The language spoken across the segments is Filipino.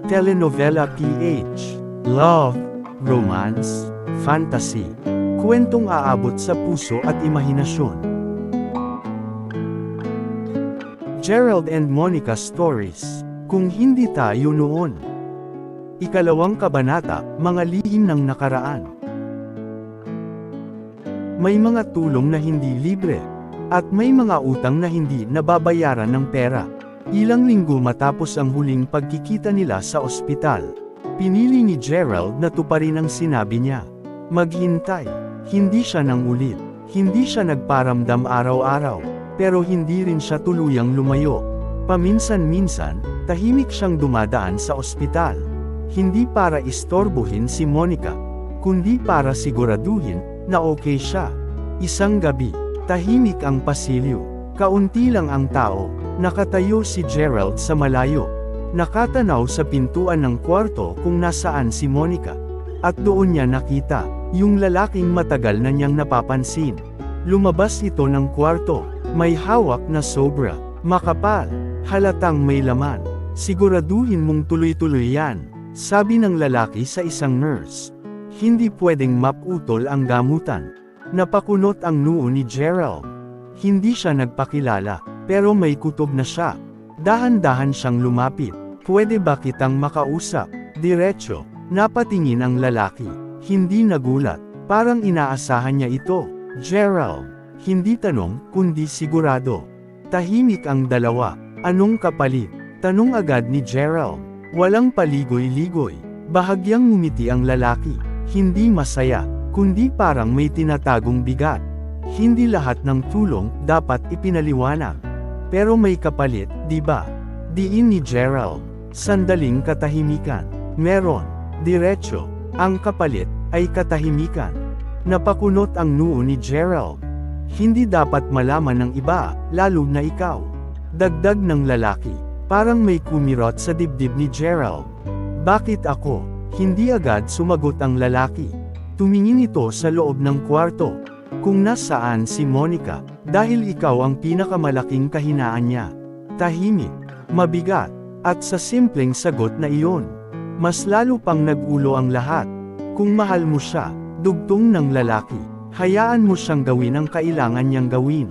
Telenovela PH. Love, romance, fantasy. Kwentong aabot sa puso at imahinasyon. Gerald and Monica Stories. Kung hindi tayo noon. Ikalawang kabanata, mga lihim ng nakaraan. May mga tulong na hindi libre. At may mga utang na hindi nababayaran ng pera. Ilang linggo matapos ang huling pagkikita nila sa ospital, pinili ni Gerald na tuparin ang sinabi niya. Maghintay. Hindi siya nangulit. Hindi siya nagparamdam araw-araw. Pero hindi rin siya tuluyang lumayo. Paminsan-minsan, tahimik siyang dumadaan sa ospital. Hindi para istorbohin si Monica, kundi para siguraduhin na okay siya. Isang gabi, tahimik ang pasilyo. Kaunti lang ang tao. Nakatayo si Gerald sa malayo. Nakatanaw sa pintuan ng kwarto kung nasaan si Monica. At doon niya nakita, yung lalaking matagal na niyang napapansin. Lumabas ito ng kwarto. May hawak na sobra. Makapal. Halatang may laman. Siguraduhin mong tuloy-tuloy yan, sabi ng lalaki sa isang nurse. Hindi pwedeng maputol ang gamutan. Napakunot ang noo ni Gerald. Hindi siya nagpakilala, pero may kutob na siya. Dahan-dahan siyang lumapit. Pwede ba kitang makausap? Diretso. Napatingin ang lalaki. Hindi nagulat. Parang inaasahan niya ito. Gerald. Hindi tanong, kundi sigurado. Tahimik ang dalawa. Anong kapalit? Tanong agad ni Gerald. Walang paligoy-ligoy. Bahagyang ngumiti ang lalaki. Hindi masaya, kundi parang may tinatagong bigat. Hindi lahat ng tulong dapat ipinaliwanag. Pero may kapalit, di ba? Diin ni Gerald. Sandaling katahimikan. Meron. Diretso. Ang kapalit ay katahimikan. Napakunot ang noo ni Gerald. Hindi dapat malaman ng iba, lalo na ikaw. Dagdag ng lalaki. Parang may kumirot sa dibdib ni Gerald. Bakit ako? Hindi agad sumagot ang lalaki. Tumingin ito sa loob ng kwarto. Kung nasaan si Monica, dahil ikaw ang pinakamalaking kahinaan niya. Tahimik, mabigat, at sa simpleng sagot na iyon. Mas lalo pang nag-ulo ang lahat. Kung mahal mo siya, dugtong ng lalaki, hayaan mo siyang gawin ang kailangan niyang gawin.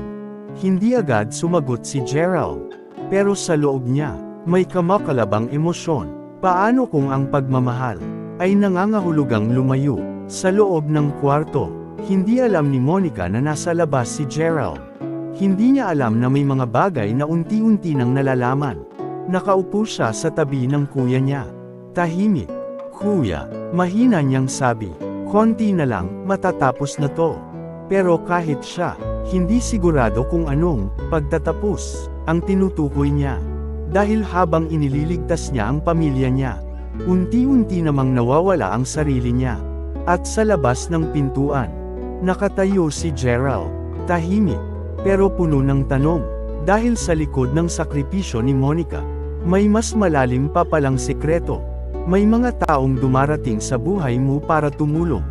Hindi agad sumagot si Gerald. Pero sa loob niya, may kamakalabang emosyon. Paano kung ang pagmamahal ay nangangahulugang lumayo? Sa loob ng kwarto, hindi alam ni Monica na nasa labas si Gerald. Hindi niya alam na may mga bagay na unti-unti nang nalalaman. Nakaupo siya sa tabi ng kuya niya. Tahimik. Kuya, mahina niyang sabi. Konti na lang, matatapos na to. Pero kahit siya, hindi sigurado kung anong pagtatapos ang tinutukoy niya. Dahil habang inililigtas niya ang pamilya niya, unti-unti namang nawawala ang sarili niya. At sa labas ng pintuan, nakatayo si Gerald. Tahimik, pero puno ng tanong. Dahil sa likod ng sakripisyo ni Monica, may mas malalim pa palang sekreto. May mga taong dumarating sa buhay mo para tumulong.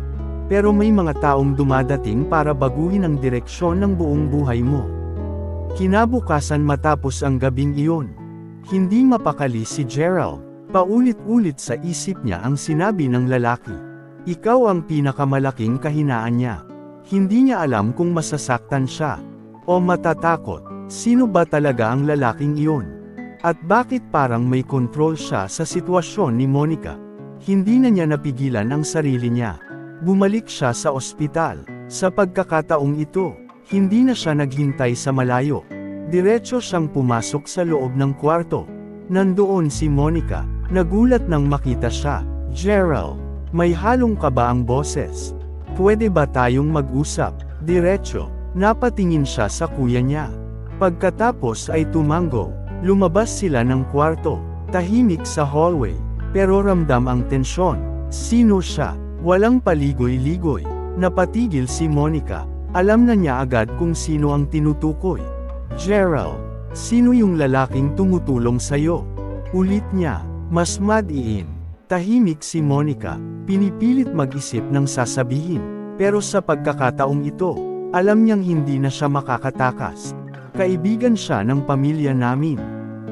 Pero may mga taong dumadating para baguhin ang direksyon ng buong buhay mo. Kinabukasan matapos ang gabing iyon, hindi mapakali si Gerald. Paulit-ulit sa isip niya ang sinabi ng lalaki. Ikaw ang pinakamalaking kahinaan niya. Hindi niya alam kung masasaktan siya o matatakot. Sino ba talaga ang lalaking iyon? At bakit parang may kontrol siya sa sitwasyon ni Monica? Hindi na niya napigilan ang sarili niya. Bumalik siya sa ospital. Sa pagkakataong ito, hindi na siya naghintay sa malayo. Diretso siyang pumasok sa loob ng kwarto. Nandoon si Monica. Nagulat nang makita siya. Gerald, may halong kaba ang boses. Pwede ba tayong mag-usap? Diretso. Napatingin siya sa kuya niya. Pagkatapos ay tumango. Lumabas sila ng kwarto. Tahimik sa hallway. Pero ramdam ang tensyon. Sino siya? Walang paligoy-ligoy. Napatigil si Monica. Alam na niya agad kung sino ang tinutukoy. Gerald, sino yung lalaking tumutulong sa'yo? Ulit niya, mas madiin. Tahimik si Monica, pinipilit mag-isip ng sasabihin. Pero sa pagkakataong ito, alam niyang hindi na siya makakatakas. Kaibigan siya ng pamilya namin.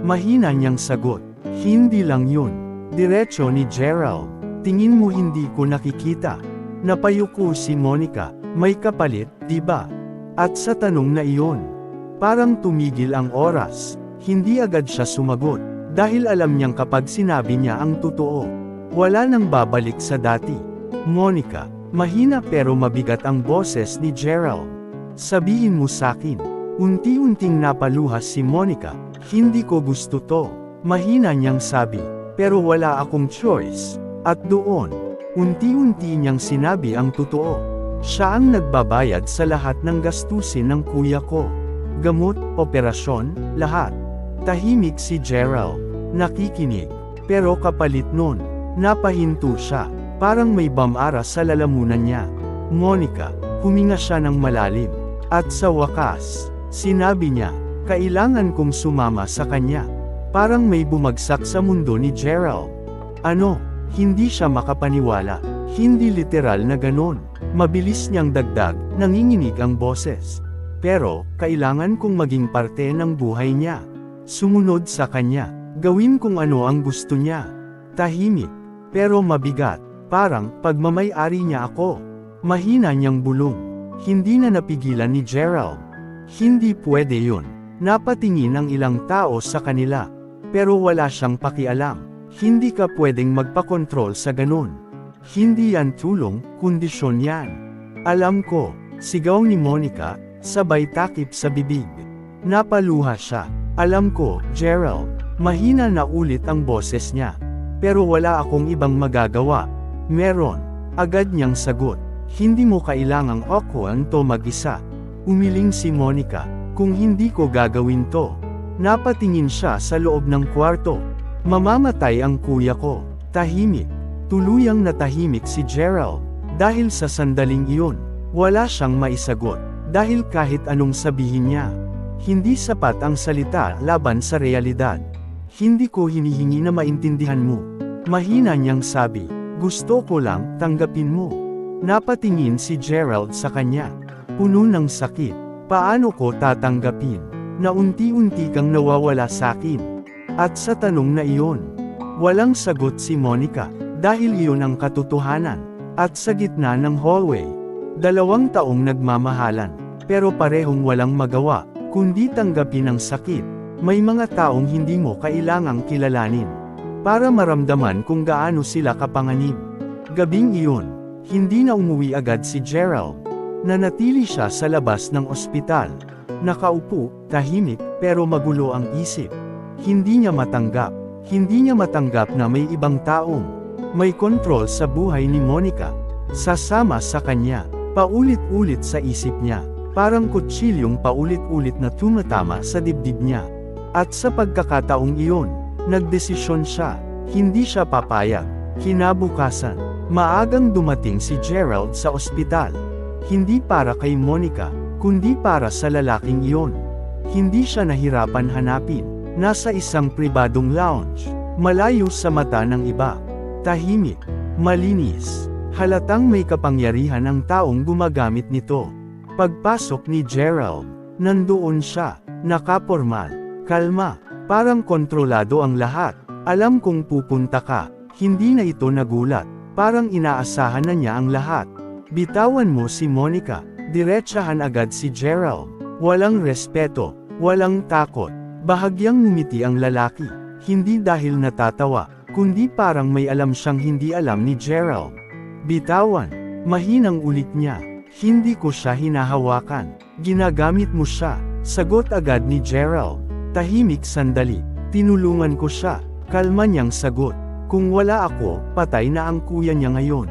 Mahina niyang sagot, hindi lang yun. Diretso ni Gerald. Tingin mo hindi ko nakikita. Napayuko si Monica, may kapalit, di ba? At sa tanong na iyon, parang tumigil ang oras. Hindi agad siya sumagot, dahil alam niyang kapag sinabi niya ang totoo, wala nang babalik sa dati. Monica, mahina pero mabigat ang boses ni Gerald. Sabihin mo sakin. Unti-unting napaluhas si Monica, hindi ko gusto to. Mahina niyang sabi, pero wala akong choice. At doon, unti-unti niyang sinabi ang totoo. Siya ang nagbabayad sa lahat ng gastusin ng kuya ko. Gamot, operasyon, lahat. Tahimik si Gerald, nakikinig. Pero kapalit nun, napahinto siya, parang may bamara sa lalamunan niya. Monica, huminga siya ng malalim. At sa wakas, sinabi niya, kailangan kong sumama sa kanya. Parang may bumagsak sa mundo ni Gerald. Ano? Hindi siya makapaniwala. Hindi literal na ganon. Mabilis niyang dagdag, nanginginig ang boses. Pero, kailangan kong maging parte ng buhay niya. Sumunod sa kanya. Gawin kung ano ang gusto niya. Tahimik. Pero mabigat. Parang, pagmamay-ari niya ako. Mahina niyang bulong. Hindi na napigilan ni Gerald. Hindi pwede yun. Napatingin ang ilang tao sa kanila. Pero wala siyang pakialam. Hindi ka pwedeng magpakontrol sa ganun. Hindi yan tulong, kondisyon yan. Alam ko, sigaw ni Monica, sabay takip sa bibig. Napaluha siya. Alam ko, Gerald. Mahina na ulit ang boses niya. Pero wala akong ibang magagawa. Meron. Agad niyang sagot. Hindi mo kailangang ako ang to mag-isa. Umiling si Monica. Kung hindi ko gagawin to. Napatingin siya sa loob ng kwarto. Mamamatay ang kuya ko. Tahimik. Tuluyang natahimik si Gerald. Dahil sa sandaling iyon, wala siyang maisagot. Dahil kahit anong sabihin niya, hindi sapat ang salita laban sa realidad. Hindi ko hinihingi na maintindihan mo. Mahina niyang sabi. Gusto ko lang, tanggapin mo. Napatingin si Gerald sa kanya. Puno ng sakit. Paano ko tatanggapin? Na unti-unti kang nawawala sa akin. At sa tanong na iyon, walang sagot si Monica, dahil iyon ang katotohanan. At sa gitna ng hallway, 2 taong nagmamahalan, pero parehong walang magawa, kundi tanggapin ang sakit. May mga taong hindi mo kailangang kilalanin, para maramdaman kung gaano sila kapanganib. Gabing iyon, hindi na umuwi agad si Gerald. Nanatili siya sa labas ng ospital. Nakaupo, tahimik, pero magulo ang isip. Hindi niya matanggap na may ibang taong may kontrol sa buhay ni Monica. Sasama sa kanya, paulit-ulit sa isip niya, parang kutsilyong paulit-ulit na tumatama sa dibdib niya. At sa pagkakataong iyon, nagdesisyon siya, hindi siya papayag. Kinabukasan, maagang dumating si Gerald sa ospital. Hindi para kay Monica, kundi para sa lalaking iyon. Hindi siya nahirapan hanapin. Nasa isang pribadong lounge, malayo sa mata ng iba. Tahimik, malinis, halatang may kapangyarihan ang taong gumagamit nito. Pagpasok ni Gerald, nandoon siya, nakapormal, kalma, parang kontrolado ang lahat. Alam kong pupunta ka, hindi na ito nagulat, parang inaasahan na niya ang lahat. Bitawan mo si Monica, diretsahan agad si Gerald. Walang respeto, walang takot. Bahagyang ngumiti ang lalaki, hindi dahil natatawa, kundi parang may alam siyang hindi alam ni Gerald. Bitawan, mahinang ulit niya, hindi ko siya hinahawakan, ginagamit mo siya, sagot agad ni Gerald. Tahimik sandali, tinulungan ko siya, kalma niyang sagot, kung wala ako, patay na ang kuya niya ngayon.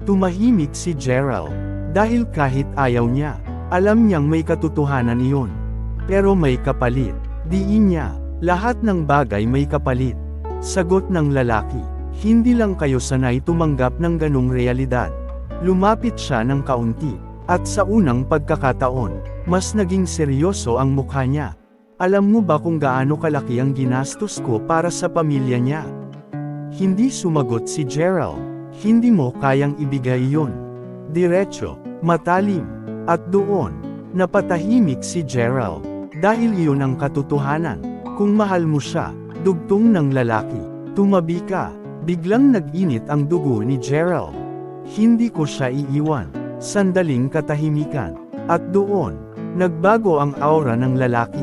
Tumahimik si Gerald, dahil kahit ayaw niya, alam niyang may katotohanan iyon. Pero may kapalit. Diin niya, lahat ng bagay may kapalit. Sagot ng lalaki, hindi lang kayo sanay tumanggap ng ganong realidad. Lumapit siya ng kaunti, at sa unang pagkakataon, mas naging seryoso ang mukha niya. Alam mo ba kung gaano kalaki ang ginastos ko para sa pamilya niya? Hindi sumagot si Gerald, hindi mo kayang ibigay yun. Diretso, matalim, at doon, napatahimik si Gerald. Dahil iyon ang katotohanan. Kung mahal mo siya, dugtong ng lalaki, tumabi ka. Biglang nag-init ang dugo ni Gerald. Hindi ko siya iiwan. Sandaling katahimikan. At doon, nagbago ang aura ng lalaki.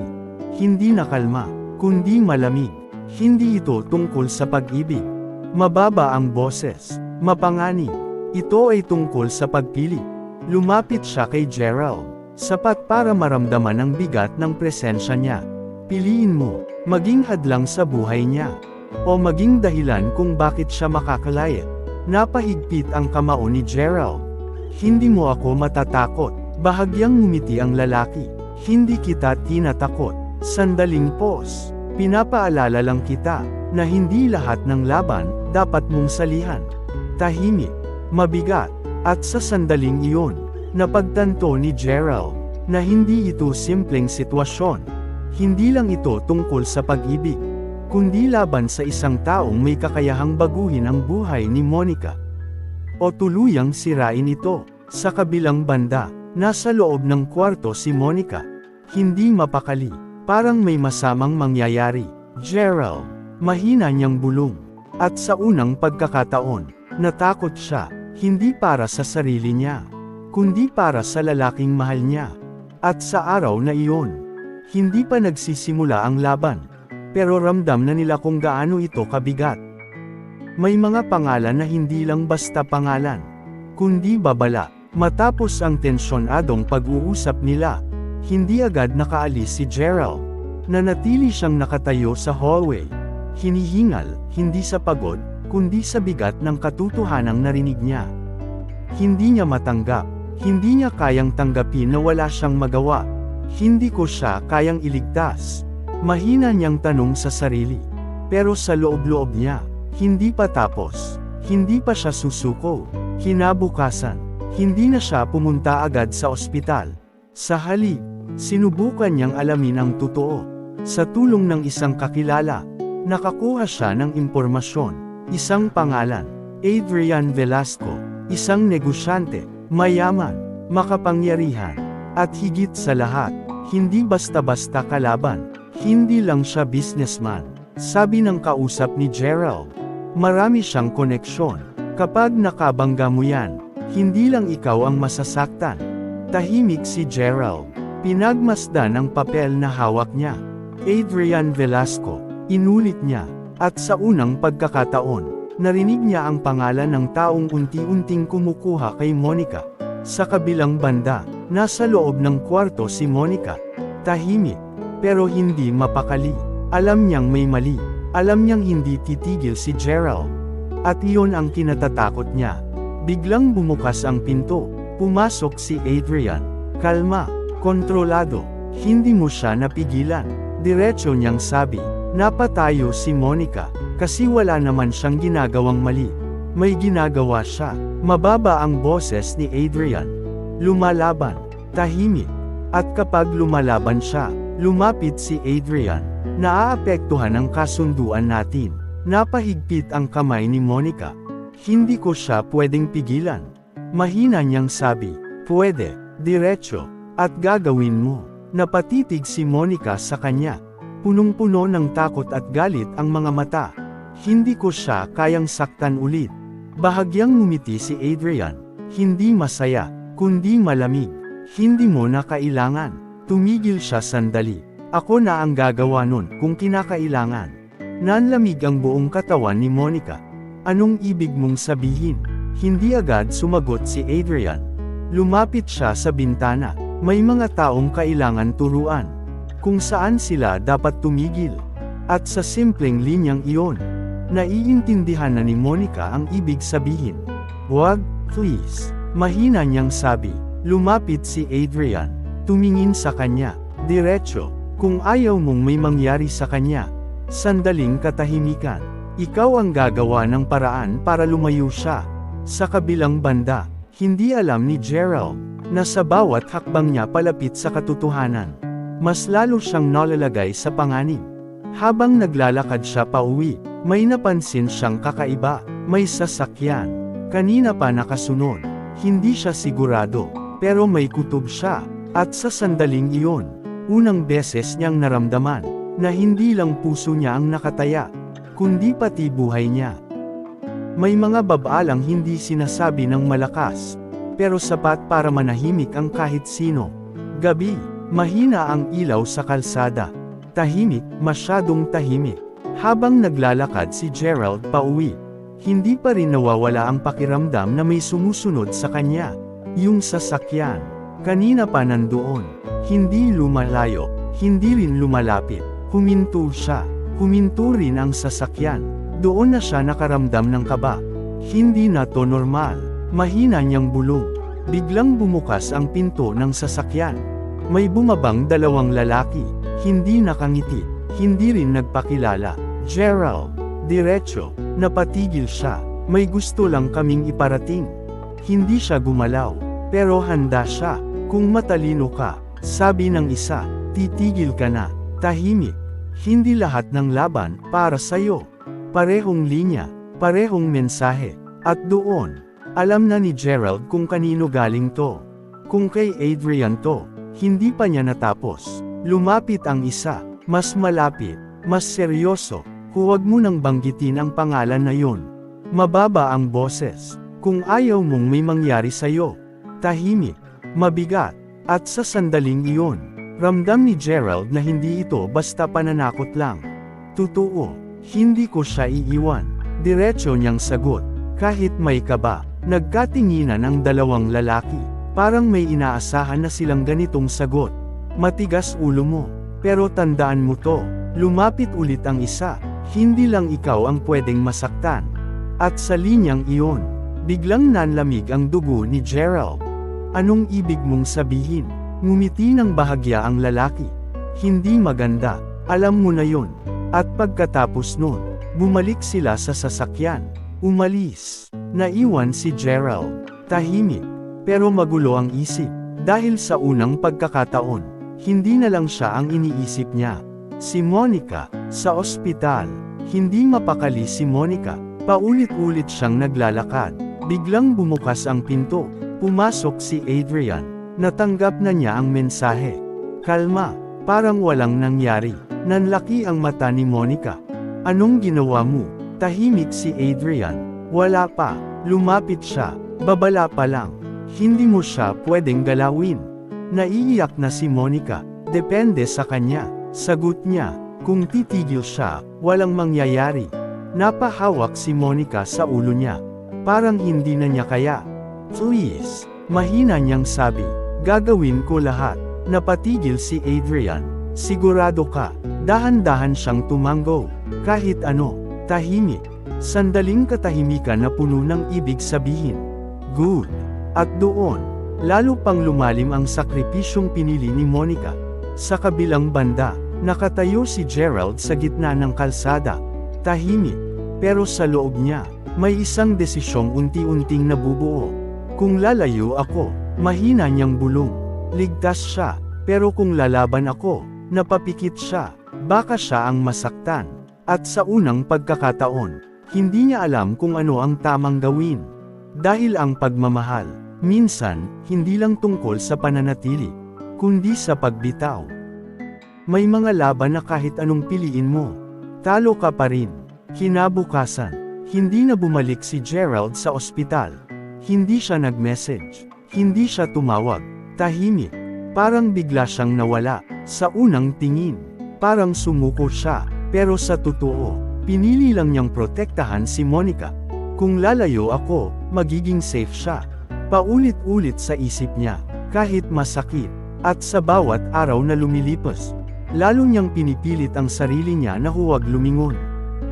Hindi na kalma, kundi malamig. Hindi ito tungkol sa pag-ibig. Mababa ang boses. Mapanganib. Ito ay tungkol sa pagpili. Lumapit siya kay Gerald. Sapat para maramdaman ang bigat ng presensya niya. Piliin mo, maging hadlang sa buhay niya. O maging dahilan kung bakit siya makakalaya. Napahigpit ang kamao ni Gerald. Hindi mo ako matatakot. Bahagyang ngumiti ang lalaki. Hindi kita tinatakot. Sandaling pause. Pinapaalala lang kita, na hindi lahat ng laban, dapat mong salihan. Tahimik, mabigat, at sa sandaling iyon, napagtanto ni Gerald, na hindi ito simpleng sitwasyon. Hindi lang ito tungkol sa pag-ibig, kundi laban sa isang taong may kakayahang baguhin ang buhay ni Monica. O tuluyang sirain ito. Sa kabilang banda, nasa loob ng kwarto si Monica. Hindi mapakali. Parang may masamang mangyayari. Gerald, mahina niyang bulong. At sa unang pagkakataon, natakot siya, hindi para sa sarili niya, kundi para sa lalaking mahal niya. At sa araw na iyon, hindi pa nagsisimula ang laban, pero ramdam na nila kung gaano ito kabigat. May mga pangalan na hindi lang basta pangalan, kundi babala. Matapos ang tensyonadong pag-uusap nila, hindi agad nakaalis si Gerald. Nanatili siyang nakatayo sa hallway. Hinihingal, hindi sa pagod, kundi sa bigat ng katotohanang narinig niya. Hindi niya matanggap. Hindi niya kayang tanggapin na wala siyang magawa. Hindi ko siya kayang iligtas. Mahina niyang tanong sa sarili. Pero sa loob-loob niya, hindi pa tapos. Hindi pa siya susuko. Kinabukasan, hindi na siya pumunta agad sa ospital. Sa halip, sinubukan niyang alamin ang totoo. Sa tulong ng isang kakilala, nakakuha siya ng impormasyon. Isang pangalan, Adrian Velasco, isang negosyante, mayaman, makapangyarihan, at higit sa lahat, hindi basta-basta kalaban. Hindi lang siya businessman, sabi ng kausap ni Gerald. Marami siyang koneksyon. Kapag nakabangga mo yan, hindi lang ikaw ang masasaktan. Tahimik si Gerald. Pinagmasdan ang papel na hawak niya. Adrian Velasco, inulit niya. At sa unang pagkakataon, narinig niya ang pangalan ng taong unti-unting kumukuha kay Monica. Sa kabilang banda, nasa loob ng kwarto si Monica. Tahimik, pero hindi mapakali. Alam niyang may mali. Alam niyang hindi titigil si Gerald. At iyon ang kinatatakot niya. Biglang bumukas ang pinto. Pumasok si Adrian. Kalma, kontrolado. Hindi mo siya napigilan. Diretso niyang sabi. Napatayo si Monica. Kasi wala naman siyang ginagawang mali. May ginagawa siya. Mababa ang boses ni Adrian. Lumalaban. Tahimik. At kapag lumalaban siya, lumapit si Adrian. Naaapektuhan ang kasunduan natin. Napahigpit ang kamay ni Monica. Hindi ko siya pwedeng pigilan. Mahina niyang sabi, pwede, diretso, at gagawin mo. Napatitig si Monica sa kanya. Punong-puno ng takot at galit ang mga mata. Hindi ko siya kayang saktan ulit. Bahagyang ngumiti si Adrian. Hindi masaya, kundi malamig. Hindi mo na kailangan. Tumigil siya sandali. Ako na ang gagawa nun kung kinakailangan. Nanlamig ang buong katawan ni Monica. Anong ibig mong sabihin? Hindi agad sumagot si Adrian. Lumapit siya sa bintana. May mga taong kailangan turuan. Kung saan sila dapat tumigil. At sa simpleng linyang iyon, naiintindihan na ni Monica ang ibig sabihin. Wag, please. Mahina niyang sabi. Lumapit si Adrian. Tumingin sa kanya. Diretso. Kung ayaw mong may mangyari sa kanya. Sandaling katahimikan. Ikaw ang gagawa ng paraan para lumayo siya. Sa kabilang banda, hindi alam ni Gerald, na sa bawat hakbang niya palapit sa katotohanan, mas lalo siyang nalalagay sa panganib. Habang naglalakad siya pauwi, may napansin siyang kakaiba. May sasakyan. Kanina pa nakasunod. Hindi siya sigurado, pero may kutob siya. At sa sandaling iyon, unang beses niyang naramdaman, na hindi lang puso niya ang nakataya, kundi pati buhay niya. May mga babaalang hindi sinasabi ng malakas, pero sapat para manahimik ang kahit sino. Gabi, mahina ang ilaw sa kalsada. Tahimik, masyadong tahimik. Habang naglalakad si Gerald pauwi, hindi pa rin nawawala ang pakiramdam na may sumusunod sa kanya. Yung sasakyan, kanina pa nandoon. Hindi lumalayo, hindi rin lumalapit. Huminto siya. Huminto rin ang sasakyan. Doon na siya nakaramdam ng kaba. Hindi na to normal. Mahina niyang bulong. Biglang bumukas ang pinto ng sasakyan. May bumabang dalawang lalaki. Hindi nakangiti. Hindi rin nagpakilala. Gerald. Diretso. Napatigil siya. May gusto lang kaming iparating. Hindi siya gumalaw. Pero handa siya. Kung matalino ka, sabi ng isa, titigil ka na. Tahimik. Hindi lahat ng laban para sa'yo. Parehong linya, parehong mensahe. At doon, alam na ni Gerald kung kanino galing to. Kung kay Adrian to, hindi pa niya natapos. Lumapit ang isa, mas malapit, mas seryoso. Huwag mo nang banggitin ang pangalan na yun. Mababa ang boses. Kung ayaw mong may mangyari sa'yo. Tahimik, mabigat, at sa sandaling iyon, ramdam ni Gerald na hindi ito basta pananakot lang. Totoo, hindi ko siya iiwan. Diretso niyang sagot, kahit may kaba. Nagkatinginan ang dalawang lalaki, parang may inaasahan na silang ganitong sagot. Matigas ulo mo, pero tandaan mo to, lumapit ulit ang isa, hindi lang ikaw ang pwedeng masaktan. At sa linyang iyon, biglang nanlamig ang dugo ni Gerald. Anong ibig mong sabihin? Ngumiti ng bahagya ang lalaki. Hindi maganda, alam mo na yun. At pagkatapos nun, bumalik sila sa sasakyan. Umalis. Naiwan si Gerald. Tahimik. Pero magulo ang isip. Dahil sa unang pagkakataon, hindi na lang siya ang iniisip niya. Si Monica, sa ospital. Hindi mapakali si Monica. Paulit-ulit siyang naglalakad. Biglang bumukas ang pinto. Pumasok si Adrian. Natanggap na niya ang mensahe. Kalma, parang walang nangyari. Nanlaki ang mata ni Monica. Anong ginawa mo? Tahimik si Adrian. Wala pa. Lumapit siya. Babala pa lang. Hindi mo siya pwedeng galawin. Naiiyak na si Monica. Depende sa kanya. Sagot niya. Kung titigil siya, walang mangyayari. Napahawak si Monica sa ulo niya. Parang hindi na niya kaya. Please. Mahina niyang sabi. Gagawin ko lahat. Napatigil si Adrian. Sigurado ka. Dahan-dahan siyang tumango. Kahit ano. Tahimik. Sandaling katahimikan na puno ng ibig sabihin. Good. At doon, lalo pang lumalim ang sakripisyong pinili ni Monica. Sa kabilang banda, nakatayo si Gerald sa gitna ng kalsada. Tahimik. Pero sa loob niya, may isang desisyong unti-unting nabubuo. Kung lalayo ako, mahina niyang bulong. Ligtas siya, pero kung lalaban ako, napapikit siya, baka siya ang masaktan. At sa unang pagkakataon, hindi niya alam kung ano ang tamang gawin. Dahil ang pagmamahal, minsan, hindi lang tungkol sa pananatili, kundi sa pagbitaw. May mga laban na kahit anong piliin mo, talo ka pa rin. Kinabukasan, hindi na bumalik si Gerald sa ospital. Hindi siya nag-message. Hindi siya tumawag. Tahimik. Parang bigla siyang nawala. Sa unang tingin, parang sumuko siya. Pero sa totoo, pinili lang niyang protektahan si Monica. Kung lalayo ako, magiging safe siya. Paulit-ulit sa isip niya, kahit masakit. At sa bawat araw na lumilipas, lalo niyang pinipilit ang sarili niya na huwag lumingon.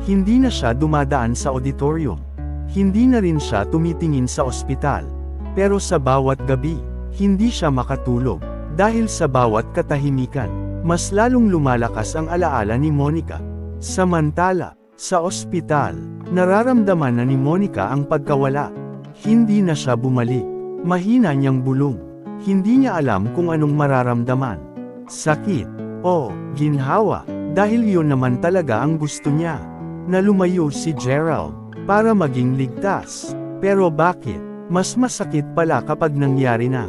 Hindi na siya dumadaan sa auditorium. Hindi na rin siya tumitingin sa ospital. Pero sa bawat gabi, hindi siya makatulog. Dahil sa bawat katahimikan, mas lalong lumalakas ang alaala ni Monica. Samantala, sa ospital, nararamdaman na ni Monica ang pagkawala. Hindi na siya bumalik. Mahina niyang bulong. Hindi niya alam kung anong mararamdaman. Sakit. O ginhawa. Dahil yun naman talaga ang gusto niya. Na lumayo si Gerald. Para maging ligtas. Pero bakit? Mas masakit pala kapag nangyari na.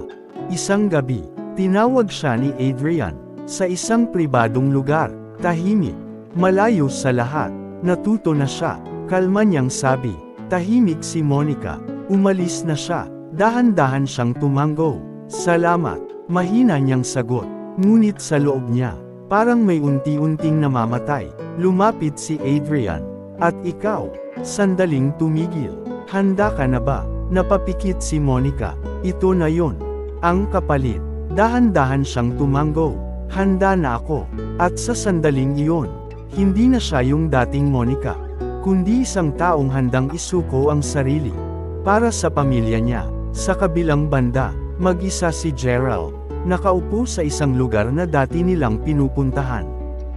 Isang gabi, tinawag siya ni Adrian, sa isang pribadong lugar, tahimik, malayo sa lahat. Natuto na siya, kalma niyang sabi, Tahimik si Monica. Umalis na siya. Dahan-dahan siyang tumango. Salamat. Mahina niyang sagot. Ngunit sa loob niya, parang may unti-unting namamatay. Lumapit si Adrian. At ikaw? Sandaling tumigil. Handa ka na ba? Napapikit si Monica. Ito na yon. Ang kapalit. Dahan-dahan siyang tumango. Handa na ako. At sa sandaling iyon, hindi na siya yung dating Monica, kundi isang taong handang isuko ang sarili para sa pamilya niya. Sa kabilang banda, mag-isa si Gerald, nakaupo sa isang lugar na dati nilang pinupuntahan.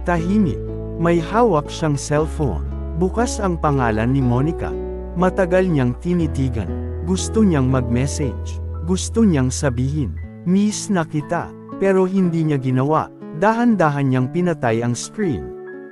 Tahimik, may hawak siyang cellphone. Bukas ang pangalan ni Monica. Matagal niyang tinitigan. Gusto niyang mag-message. Gusto niyang sabihin, "Miss na kita." Pero hindi niya ginawa. Dahan-dahan niyang pinatay ang screen.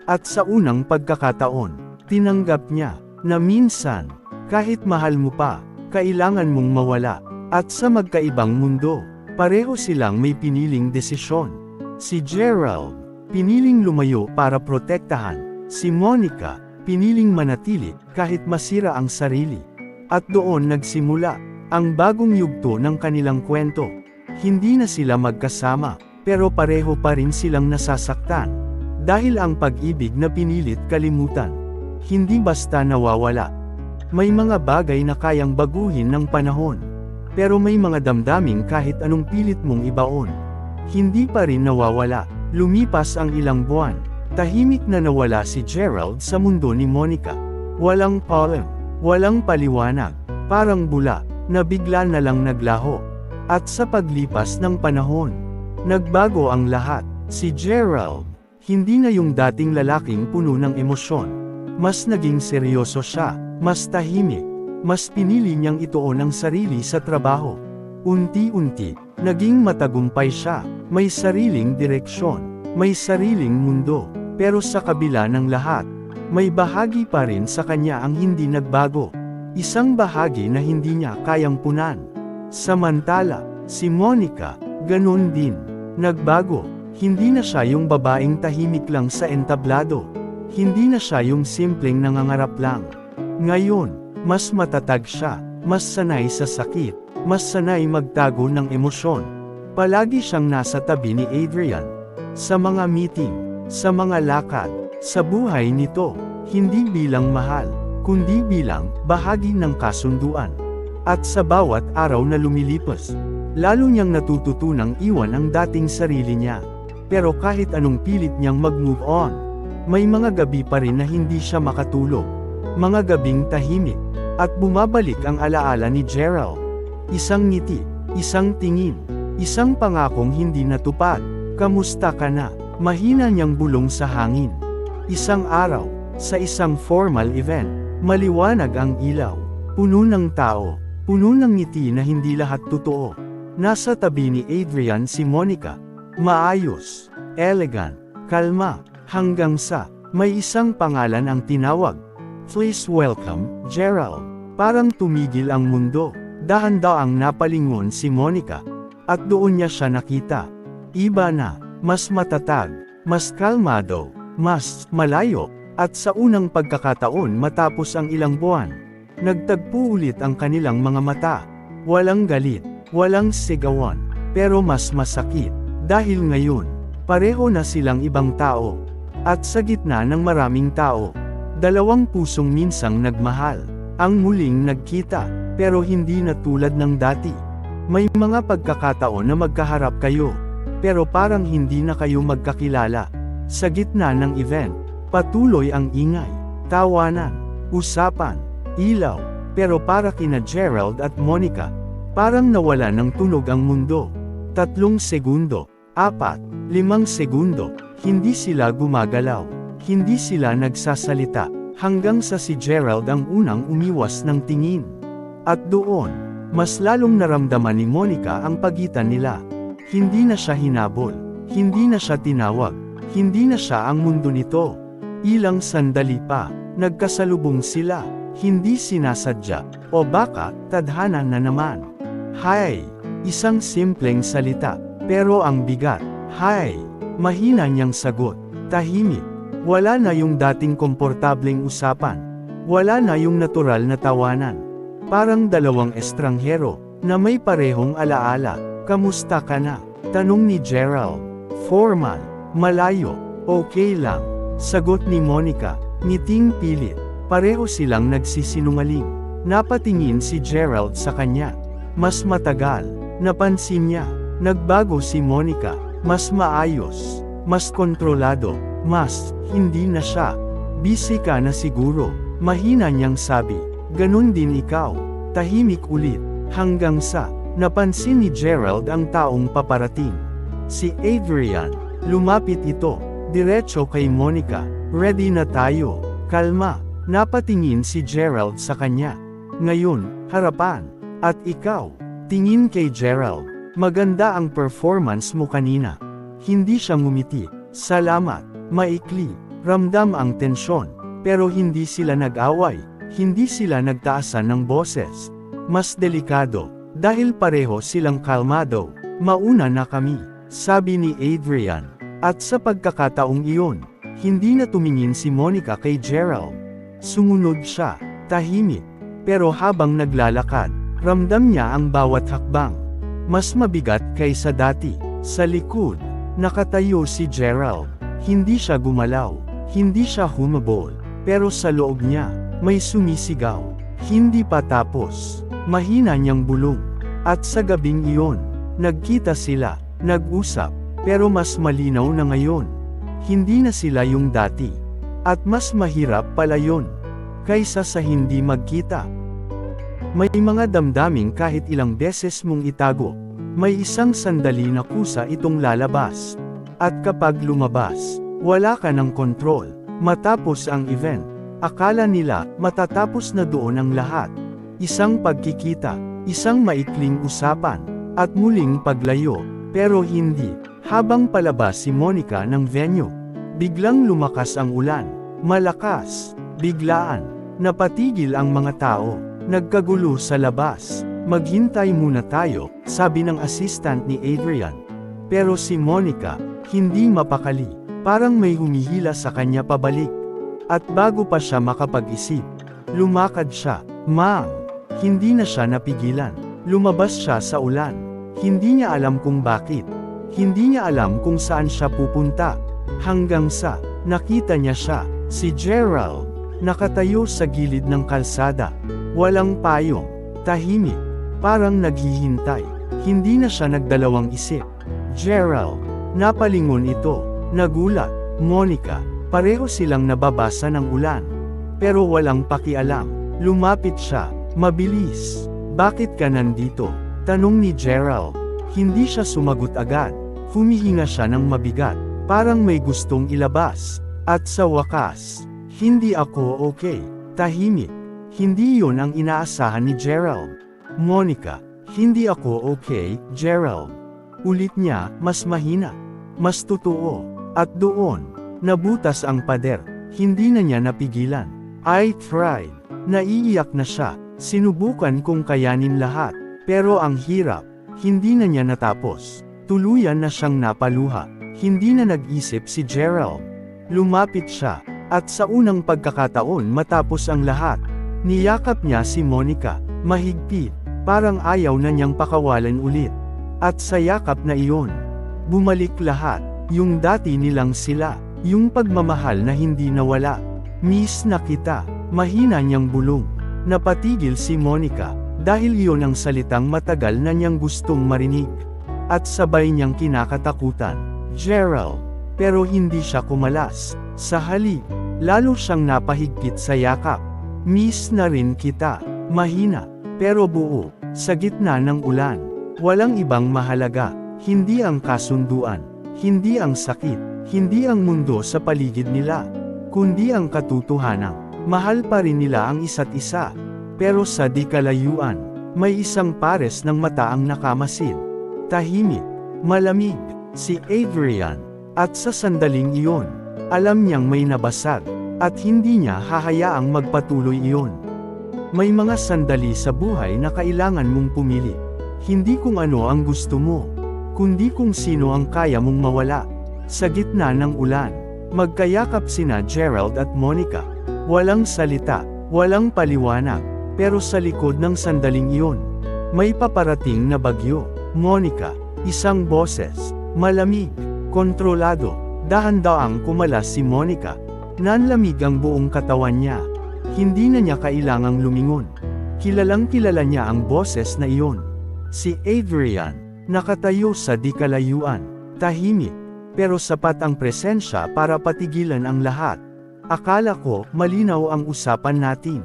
At sa unang pagkakataon, tinanggap niya na minsan, kahit mahal mo pa, kailangan mong mawala. At sa magkaibang mundo, pareho silang may piniling desisyon. Si Gerald, piniling lumayo para protektahan. Si Monica, piniling manatili kahit masira ang sarili. At doon nagsimula ang bagong yugto ng kanilang kwento. Hindi na sila magkasama, pero pareho pa rin silang nasasaktan. Dahil ang pag-ibig na pinilit kalimutan, hindi basta nawawala. May mga bagay na kayang baguhin ng panahon. Pero may mga damdaming kahit anong pilit mong ibaon, hindi pa rin nawawala. Lumipas ang ilang buwan. Tahimik na nawala si Gerald sa mundo ni Monica. Walang palem, walang paliwanag, parang bula, na bigla na lang naglaho. At sa paglipas ng panahon, nagbago ang lahat. Si Gerald, hindi na yung dating lalaking puno ng emosyon. Mas naging seryoso siya, mas tahimik, mas pinili niyang ituon ang sarili sa trabaho. Unti-unti, naging matagumpay siya, may sariling direksyon, may sariling mundo. Pero sa kabila ng lahat, may bahagi pa rin sa kanya ang hindi nagbago. Isang bahagi na hindi niya kayang punan. Samantala, si Monica, ganun din. Nagbago. Hindi na siya yung babaeng tahimik lang sa entablado. Hindi na siya yung simpleng nangangarap lang. Ngayon, mas matatag siya, mas sanay sa sakit, mas sanay magtago ng emosyon. Palagi siyang nasa tabi ni Adrian. Sa mga meeting, sa mga lakad, sa buhay nito, hindi bilang mahal, kundi bilang bahagi ng kasunduan. At sa bawat araw na lumilipas, lalo niyang natututunang iwan ang dating sarili niya. Pero kahit anong pilit niyang mag-move on, may mga gabi pa rin na hindi siya makatulog. Mga gabing tahimik, at bumabalik ang alaala ni Gerald. Isang ngiti, isang tingin, isang pangakong hindi natupad. Kamusta ka na? Mahina niyang bulong sa hangin. Isang araw, sa isang formal event, maliwanag ang ilaw. Puno ng tao, puno ng ngiti na hindi lahat totoo. Nasa tabi ni Adrian si Monica. Maayos, elegant, kalma, hanggang sa, may isang pangalan ang tinawag. Please welcome, Gerald. Parang tumigil ang mundo. Dahan-daang napalingon si Monica. At doon niya siya nakita. Iba na, mas matatag, mas kalmado, mas malayo. At sa unang pagkakataon matapos ang ilang buwan, nagtagpo ulit ang kanilang mga mata. Walang galit, walang sigawan, pero mas masakit. Dahil ngayon, pareho na silang ibang tao. At sa gitna ng maraming tao, dalawang pusong minsang nagmahal, ang muling nagkita, pero hindi na tulad ng dati. May mga pagkakataon na magkaharap kayo, pero parang hindi na kayo magkakilala. Sa gitna ng event, patuloy ang ingay, tawanan, usapan, ilaw, pero para kina Gerald at Monica, parang nawala ng tunog ang mundo. 3 segundo, 4, 5 segundo, hindi sila gumagalaw, hindi sila nagsasalita, hanggang sa si Gerald ang unang umiwas ng tingin. At doon, mas lalong naramdaman ni Monica ang pagitan nila. Hindi na siya hinabol, hindi na siya tinawag, hindi na siya ang mundo nito. Ilang sandali pa, nagkasalubong sila, hindi sinasadya, o baka, tadhana na naman. Hi! Isang simpleng salita. Pero ang bigat, "Hi!" Mahina niyang sagot, tahimik. Wala na yung dating komportableng usapan. Wala na yung natural na tawanan. Parang dalawang estranghero, na may parehong alaala. Kamusta ka na? Tanong ni Gerald. Formal, malayo, okay lang. Sagot ni Monica, ngiting pilit. Pareho silang nagsisinungaling. Napatingin si Gerald sa kanya. Mas matagal. Napansin niya. Nagbago si Monica. Mas maayos. Mas kontrolado. Mas, hindi na siya. Busy ka na siguro. Mahina niyang sabi. Ganun din ikaw. Tahimik ulit. Hanggang sa, napansin ni Gerald ang taong paparating. Si Adrian. Lumapit ito. Diretso kay Monica. Ready na tayo. Kalma. Napatingin si Gerald sa kanya. Ngayon, harapan. At ikaw. Tingin kay Gerald. Maganda ang performance mo kanina. Hindi siya ngumiti. Salamat. Maikli. Ramdam ang tensyon. Pero hindi sila nag-away. Hindi sila nagtaasan ng boses. Mas delikado. Dahil pareho silang kalmado. Mauna na kami. Sabi ni Adrian. At sa pagkakataong iyon, hindi na tumingin si Monica kay Gerald. Sumunod siya, tahimik. Pero habang naglalakad, ramdam niya ang bawat hakbang. Mas mabigat kaysa dati. Sa likod, nakatayo si Gerald. Hindi siya gumalaw. Hindi siya humabol. Pero sa loob niya, may sumisigaw. Hindi pa tapos. Mahina niyang bulong. At sa gabing iyon, nagkita sila, nag-usap. Pero mas malinaw na ngayon. Hindi na sila yung dati. At mas mahirap pala yun, kaysa sa hindi magkita. May mga damdaming kahit ilang beses mong itago. May isang sandali na kusa itong lalabas. At kapag lumabas, wala ka ng kontrol. Matapos ang event, akala nila matatapos na doon ang lahat. Isang pagkikita, isang maikling usapan, at muling paglayo. Pero hindi. Habang palabas si Monica ng venue, biglang lumakas ang ulan. Malakas, biglaan, napatigil ang mga tao, nagkagulo sa labas. Maghintay muna tayo, sabi ng assistant ni Adrian. Pero si Monica, hindi mapakali, parang may humihila sa kanya pabalik. At bago pa siya makapag-isip, lumakad siya. Ma'am, hindi na siya napigilan. Lumabas siya sa ulan. Hindi niya alam kung bakit. Hindi niya alam kung saan siya pupunta. Hanggang sa, nakita niya siya. Si Gerald, nakatayo sa gilid ng kalsada. Walang payong, tahimik, parang naghihintay. Hindi na siya nagdalawang isip. Gerald, napalingon ito, nagulat. Monica, pareho silang nababasa ng ulan. Pero walang pakialam. Lumapit siya, mabilis. Bakit ka nandito? Tanong ni Gerald. Hindi siya sumagot agad. Humihinga siya ng mabigat, parang may gustong ilabas. At sa wakas, hindi ako okay. Tahimik. Hindi yon ang inaasahan ni Gerald. Monica, hindi ako okay, Gerald. Ulit niya, mas mahina. Mas totoo. At doon, nabutas ang pader. Hindi na niya napigilan. I tried. Naiiyak na siya. Sinubukan kong kayanin lahat. Pero ang hirap. Hindi na niya natapos. Tuluyan na siyang napaluha. Hindi na nag-isip si Gerald. Lumapit siya, at sa unang pagkakataon matapos ang lahat, niyakap niya si Monica, mahigpit, parang ayaw na niyang pakawalan ulit. At sa yakap na iyon, bumalik lahat, yung dati nilang sila, yung pagmamahal na hindi nawala. Miss na kita, mahina niyang bulong. Napatigil si Monica, dahil iyon ang salitang matagal na niyang gustong marinig. At sabay niyang kinakatakutan, Gerald. Pero hindi siya kumalas. Sa halip, lalo siyang napahigpit sa yakap. Miss na rin kita. Mahina, pero buo, sa gitna ng ulan. Walang ibang mahalaga. Hindi ang kasunduan. Hindi ang sakit. Hindi ang mundo sa paligid nila. Kundi ang katotohanan. Mahal pa rin nila ang isa't isa. Pero sa di kalayuan, may isang pares ng mata ang nakamasid. Tahimik, malamig, si Adrian. At sa sandaling iyon, alam niyang may nabasag, at hindi niya hahayaang magpatuloy iyon. May mga sandali sa buhay na kailangan mong pumili. Hindi kung ano ang gusto mo, kundi kung sino ang kaya mong mawala. Sa gitna ng ulan, magkayakap sina Gerald at Monica. Walang salita, Walang paliwanag. Pero sa likod ng sandaling iyon, may paparating na bagyo. Monica, isang boses, malamig, kontrolado, dahan-daang kumalas si Monica. Nanlamig ang buong katawan niya. Hindi na niya kailangang lumingon. Kilalang kilala niya ang boses na iyon. Si Adrian, nakatayo sa di kalayuan, tahimik, pero sapat ang presensya para patigilan ang lahat. Akala ko, malinaw ang usapan natin.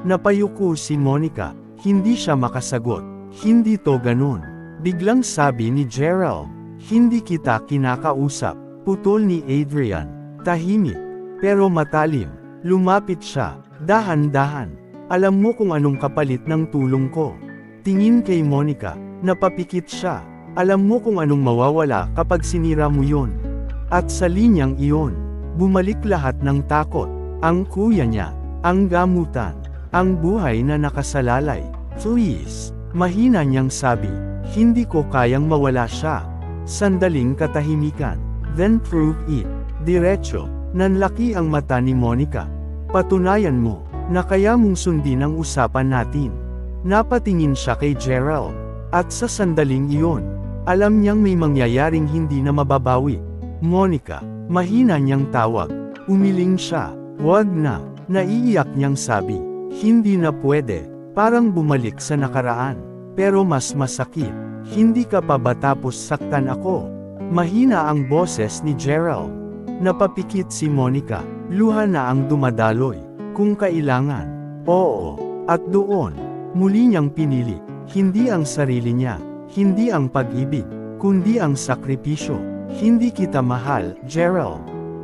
Napayuko si Monica, hindi siya makasagot. Hindi to ganun. Biglang sabi ni Gerald, hindi kita kinakausap. Putol ni Adrian, tahimik, pero matalim. Lumapit siya, dahan-dahan. Alam mo kung anong kapalit ng tulong ko. Tingin kay Monica, napapikit siya. Alam mo kung anong mawawala kapag sinira mo yon. At sa linyang iyon, bumalik lahat ng takot. Ang kuya niya, ang gamutan, ang buhay na nakasalalay. Please, mahina niyang sabi, hindi ko kayang mawala siya. Sandaling katahimikan. Then prove it. Diretso, nanlaki ang mata ni Monica. Patunayan mo, na kaya mong sundin ang usapan natin. Napatingin siya kay Gerald. At sa sandaling iyon, alam niyang may mangyayaring hindi na mababawi. Monica, mahina niyang tawag. Umiling siya. Wag na, naiiyak niyang sabi. Hindi na pwede, parang bumalik sa nakaraan. Pero mas masakit. Hindi ka pa ba tapos saktan ako? Mahina ang boses ni Gerald. Napapikit si Monica. Luha na ang dumadaloy. Kung kailangan. Oo. At doon, muli niyang pinili. Hindi ang sarili niya. Hindi ang pag-ibig. Kundi ang sakripisyo. Hindi kita mahal, Gerald.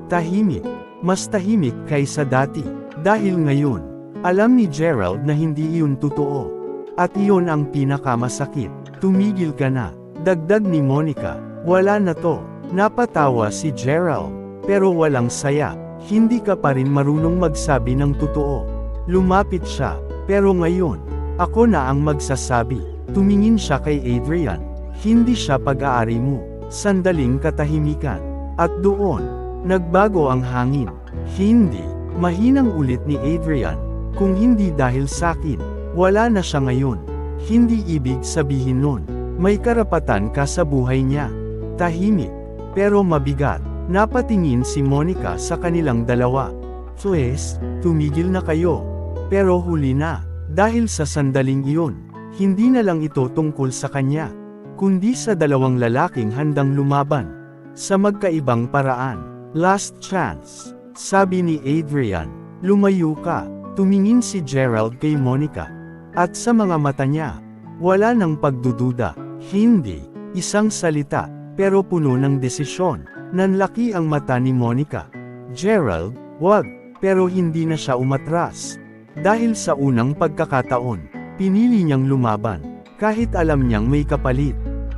Tahimik. Mas tahimik kaysa dati. Dahil ngayon, alam ni Gerald na hindi iyon totoo. At iyon ang pinakamasakit. Tumigil ka na. Dagdag ni Monica. Wala na to. Napatawa si Gerald. Pero walang saya. Hindi ka pa rin marunong magsabi ng totoo. Lumapit siya. Pero ngayon, ako na ang magsasabi. Tumingin siya kay Adrian. Hindi siya pag-aari mo. Sandaling katahimikan. At doon, nagbago ang hangin. Hindi. Mahinang ulit ni Adrian. Kung hindi dahil sakin, wala na siya ngayon. Hindi ibig sabihin nun, may karapatan ka sa buhay niya. Tahimik, pero mabigat. Napatingin si Monica sa kanilang dalawa. Pues, tumigil na kayo. Pero huli na, dahil sa sandaling iyon, hindi na lang ito tungkol sa kanya, kundi sa dalawang lalaking handang lumaban. Sa magkaibang paraan. Last chance, sabi ni Adrian. Lumayo ka. Tumingin si Gerald kay Monica. At sa mga mata niya, wala nang pagdududa. Hindi, isang salita, pero puno ng desisyon. Nanlaki ang mata ni Monica. Gerald, wag, pero hindi na siya umatras. Dahil sa unang pagkakataon, pinili niyang lumaban, kahit alam niyang may kapalit.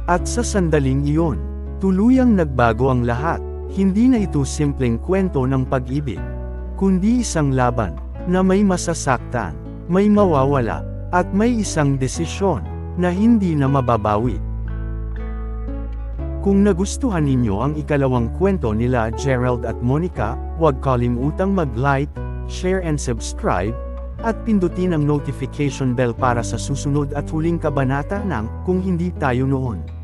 At sa sandaling iyon, tuluyang nagbago ang lahat. Hindi na ito simpleng kwento ng pag-ibig, kundi isang laban, na may masasaktan, may mawawala, at may isang desisyon, na hindi na mababawi. Kung nagustuhan ninyo ang ikalawang kwento nila Gerald at Monica, huwag kalimutang mag-like, share and subscribe, at pindutin ang notification bell para sa susunod at huling kabanata ng Kung Hindi Tayo Noon.